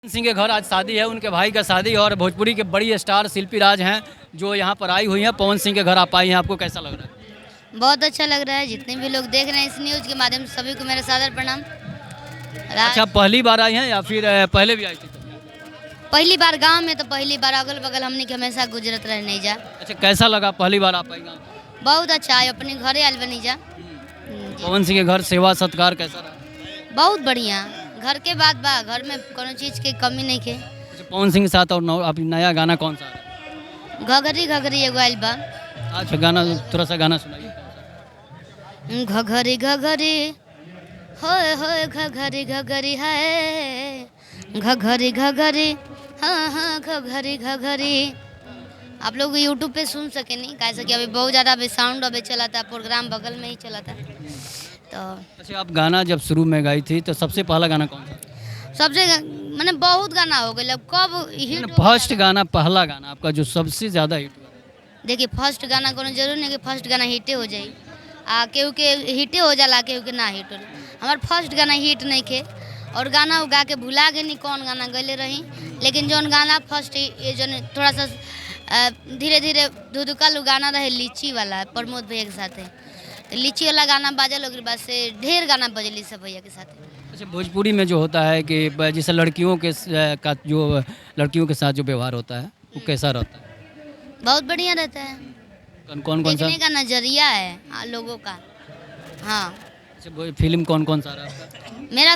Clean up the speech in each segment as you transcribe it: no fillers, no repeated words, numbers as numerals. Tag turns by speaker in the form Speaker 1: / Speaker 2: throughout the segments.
Speaker 1: सिंह के घर आज शादी है, उनके भाई का शादी और भोजपुरी के बड़ी स्टार शिल्पी राज हैं जो यहाँ पर आई हुई हैं। पवन सिंह के घर आप आई हैं, आपको कैसा लग रहा है?
Speaker 2: बहुत अच्छा लग रहा है। जितने भी लोग देख रहे हैं इस न्यूज़ के माध्यम से सभी को मेरा सादर प्रणाम।
Speaker 1: अच्छा, पहली बार आई हैं या फिर पहले भी आई थी?
Speaker 2: पहली बार गांव में तो पहली बार अगल बगल हमने के हमेशा गुजरत रहे नहीं जा।
Speaker 1: अच्छा, कैसा लगा पहली बार आप आई गाँव?
Speaker 2: बहुत अच्छा है, अपने घरे आयल बनी जा।
Speaker 1: पवन सिंह के घर सेवा सत्कार कैसा रहा?
Speaker 2: बहुत बढ़िया, घर के बाद बा, घर में कोनो चीज़ की कमी नहीं के।
Speaker 1: अच्छा, पवन सिंह के साथ और अभी नया गाना कौन सा आ रहा है?
Speaker 2: घघरी घघरी एगो आयल बा।
Speaker 1: अच्छा, गाना थोड़ा सा गाना सुनाइए।
Speaker 2: घघरी घघरी होए होए घघरी घघरी है, घघरी घघरी हाँ हाँ घघरी घघरी। आप लोग यूट्यूब पे सुन सके नहीं, कैसे कि अभी बहुत ज़्यादा अभी साउंड अभी चला था, प्रोग्राम बगल में ही चला था। तो
Speaker 1: अच्छा, आप गाना जब शुरू में गाई थी तो सबसे पहला गाना कौन सा?
Speaker 2: सबसे मैंने बहुत गाना हो गया, कब हिट
Speaker 1: फर्स्ट गाना, पहला गाना आपका जो सबसे ज़्यादा हिट हुआ?
Speaker 2: देखिए फर्स्ट गाना कोनो जरूर नहीं कि फर्स्ट गाना हिटे हो जाई। केहू के हिटे हो जाला, केहू के ना हिट हो। हमार फर्स्ट गाना हिट नहीं खे और गाना गा के भुला गए नहीं कौन गाना गले रही। लेकिन जौन गाना फर्स्ट ये जो थोड़ा सा धीरे धीरे धुधुकल गाना रहे लीची वाला प्रमोद भैया के साथ, तो लीची वाला गाना बाजल ओकर बाद से ढेर गाना बजली सब भैया के साथ।
Speaker 1: अच्छा, भोजपुरी में जो होता है कि जैसे लड़कियों के का जो लड़कियों के साथ जो व्यवहार होता है वो कैसा रहता है?
Speaker 2: बहुत बढ़िया रहता है,
Speaker 1: कौन कौन सा?
Speaker 2: देखने का नजरिया है लोगों का। हाँ,
Speaker 1: अच्छा, फिल्म कौन कौन सा रहा है आपका?
Speaker 2: मेरा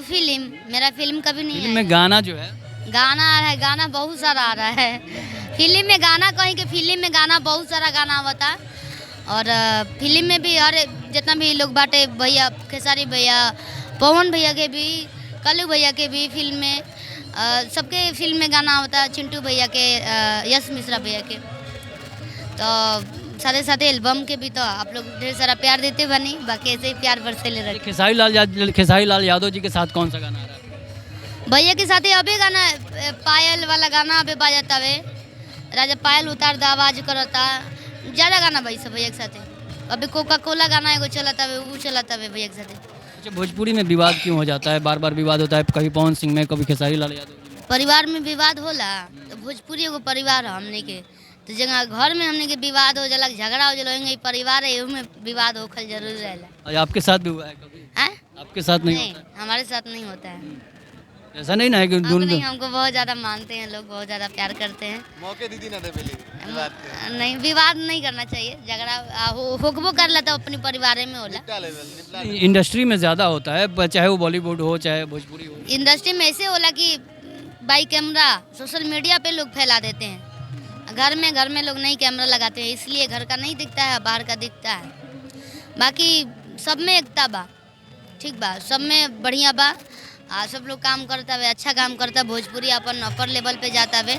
Speaker 2: फिल्म कभी नहीं
Speaker 1: फिल्म में गाना जो है,
Speaker 2: गाना आ रहा है, गाना बहुत सारा आ रहा है। फिल्म में गाना कहीं के फिल्म में गाना बहुत सारा गाना होता। और फिल्म में भी हर जितना भी लोग बाटे, भैया खेसारी भैया, पवन भैया के भी, कल्लू भैया के भी फिल्म में, सबके फिल्म में गाना होता है। चिंटू भैया के, यश मिश्रा भैया के, तो साथ साथ एल्बम के भी तो आप लोग ढेर सारा प्यार देते बनी, बाकी ऐसे ही प्यार बरसे ले रहे।
Speaker 1: खेसारी लाल यादव जी के साथ कौन सा गाना आ रहा है?
Speaker 2: भैया के साथ अभी गाना पायल वाला गाना अभी बाजता है, राजा पायल उतार द आवाज करता। ज़्यादा गाना भाई सब भैया के साथ। अभी कोका कोला गाना एगो चलाता है, वो चलाता है भैया के साथ।
Speaker 1: अच्छा, भोजपुरी में विवाद क्यों हो जाता है? बार बार विवाद होता है, कभी पवन सिंह में, कभी खेसारी लाल यादव।
Speaker 2: परिवार में विवाद होला तो भोजपुरी एगो परिवार है हमने के, तो जगह घर में हमने के विवाद हो जाला, झगड़ा हो जाला, परिवार है में विवाद होखल जरूर रहेला।
Speaker 1: अच्छा, आपके साथ भी हुआ है कभी? आपके साथ नहीं होता है?
Speaker 2: हमारे साथ नहीं होता है।
Speaker 1: ऐसा नहीं ना है कि
Speaker 2: नहीं, हमको बहुत ज़्यादा मानते हैं लोग, बहुत ज़्यादा प्यार करते हैं।
Speaker 3: मौके दीदी ना दे बेली
Speaker 2: नहीं, विवाद नहीं करना चाहिए, झगड़ा होकबो कर लेता अपनी परिवार में होला।
Speaker 1: इंडस्ट्री में ज़्यादा होता है, चाहे वो बॉलीवुड हो चाहे भोजपुरी हो।
Speaker 2: इंडस्ट्री में ऐसे होला कि बाई कैमरा सोशल मीडिया पे लोग फैला देते हैं, घर में लोग नहीं कैमरा लगाते हैं, इसलिए घर का नहीं दिखता है, बाहर का दिखता है। बाकी सब में एकता बा, ठीक बा, सब में बढ़िया बा। सब लोग काम करता है, अच्छा काम करता है, भोजपुरी अपन अपर लेवल पे जाता है।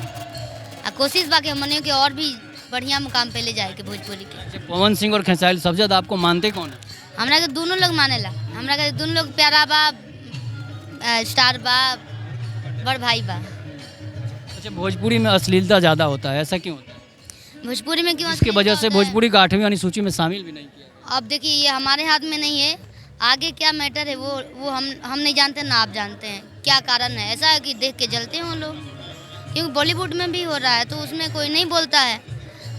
Speaker 2: कोशिश बा कि हमने के और भी बढ़िया मुकाम पे ले जाए के भोजपुरी के।
Speaker 1: पवन सिंह और खेसारी सबसे ज़्यादा आपको मानते कौन है?
Speaker 2: हमरा के दोनों लोग मानेला, हमरा के दोनों लोग प्यारा बा, स्टार बा, बड़ भाई बा।
Speaker 1: अच्छा, भोजपुरी में अश्लीलता ज़्यादा होता है, ऐसा क्यों होता है?
Speaker 2: भोजपुरी में क्यों?
Speaker 1: इसकी वजह से भोजपुरी का 8वीं वाली सूची में शामिल भी नहीं किया।
Speaker 2: अब देखिए, ये हमारे हाथ में नहीं है, आगे क्या मैटर है वो हम नहीं जानते ना आप जानते हैं क्या कारण है। ऐसा है कि देख के जलते हैं लोग, क्योंकि बॉलीवुड में भी हो रहा है तो उसमें कोई नहीं बोलता है।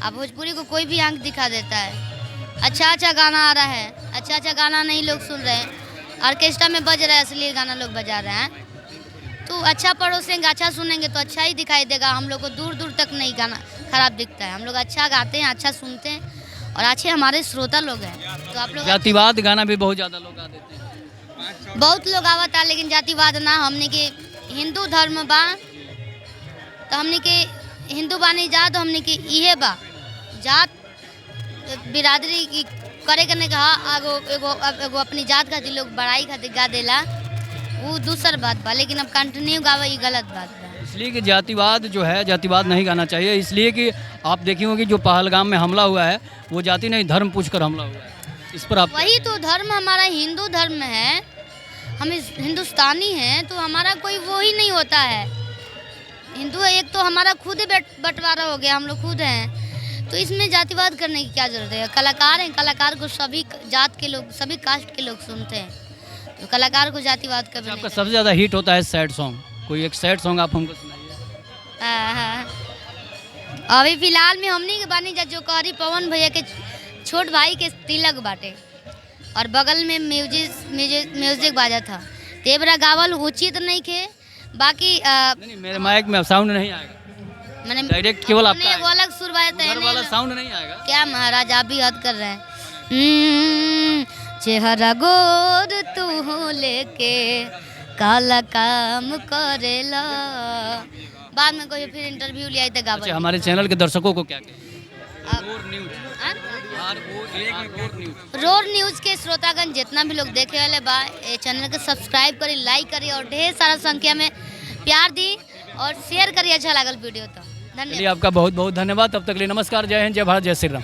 Speaker 2: अब भोजपुरी को कोई भी आंख दिखा देता है। अच्छा गाना आ रहा है, अच्छा गाना नहीं लोग सुन रहे हैं, ऑर्केस्ट्रा में बज रहा है, असली गाना लोग बजा रहे हैं। तो अच्छा पड़ोसेंगे, अच्छा सुनेंगे तो अच्छा ही दिखाई देगा। हम लोग को दूर दूर तक नहीं गाना खराब दिखता है, हम लोग अच्छा गाते हैं, अच्छा सुनते हैं और अच्छे हमारे श्रोता लोग हैं। तो आप लोग
Speaker 1: जातिवाद गाना भी बहुत ज़्यादा लोग गा देते हैं।
Speaker 2: बहुत लोग आवता, लेकिन जातिवाद ना, हमने के हिंदू धर्म बा, तो हमने के हिंदू बानी जा, तो हमने के इहे बा जात बिरादरी की करे करने कहा आगो एगो अपनी जात खातिर लोग बड़ाई खातिर गा देला, वो दूसर बात बा। लेकिन अब कंटिन्यू गावा ये गलत बात बा।
Speaker 1: इसलिए कि जातिवाद जो है, जातिवाद नहीं गाना चाहिए। इसलिए कि आप देखे होंगे जो पहलगाम में हमला हुआ है वो जाति नहीं धर्म पूछकर हमला हुआ है। इस पर आप
Speaker 2: वही तो धर्म हमारा हिंदू धर्म है, हम हिंदुस्तानी हैं, तो हमारा कोई वो ही नहीं होता है। हिंदू एक तो हमारा खुद ही बंटवारा हो गया, हम लोग खुद हैं, तो इसमें जातिवाद करने की क्या जरूरत है? कलाकार हैं, कलाकार को सभी जात के लोग, सभी कास्ट के लोग सुनते हैं, तो कलाकार को जातिवाद कभी
Speaker 1: आपका सबसे ज़्यादा हिट होता है सैड सॉन्ग? कोई एक सैड सॉन्ग आप हमको सुनाइए।
Speaker 2: अभी फिलहाल में हमनी के बानी जा जो कहरी पवन भैया के छोट भाई के तिलक बाटे और बगल में म्यूजिक बाजा था। तेबरा गावल उचित नहीं खे, बाकी
Speaker 1: नहीं मेरे माइक में साउंड नहीं आएगा,
Speaker 2: मैंने
Speaker 1: डायरेक्ट केवल आपका
Speaker 2: वो अलग सुर बाजता
Speaker 1: घर वाला
Speaker 2: है।
Speaker 1: साउंड नहीं आएगा।
Speaker 2: क्या महाराज आप भी हद कर रहे हैं। चेहरा गोर तू लेके काला काम करेला। बाद में कोई फिर इंटरव्यू लिया तो गावल।
Speaker 1: अच्छा, हमारे चैनल के दर्शकों को क्या कहें?
Speaker 2: रोर न्यूज़ के श्रोतागण जितना भी लोग देखे वाले बा ये चैनल के सब्सक्राइब करी, लाइक करी और ढेर सारा संख्या में प्यार दी और शेयर करी। अच्छा लागल वीडियो तो धन्यवाद।
Speaker 1: चलिए आपका बहुत बहुत धन्यवाद। तब तक के लिए नमस्कार, जय हिंद, जय भारत, जय श्री राम।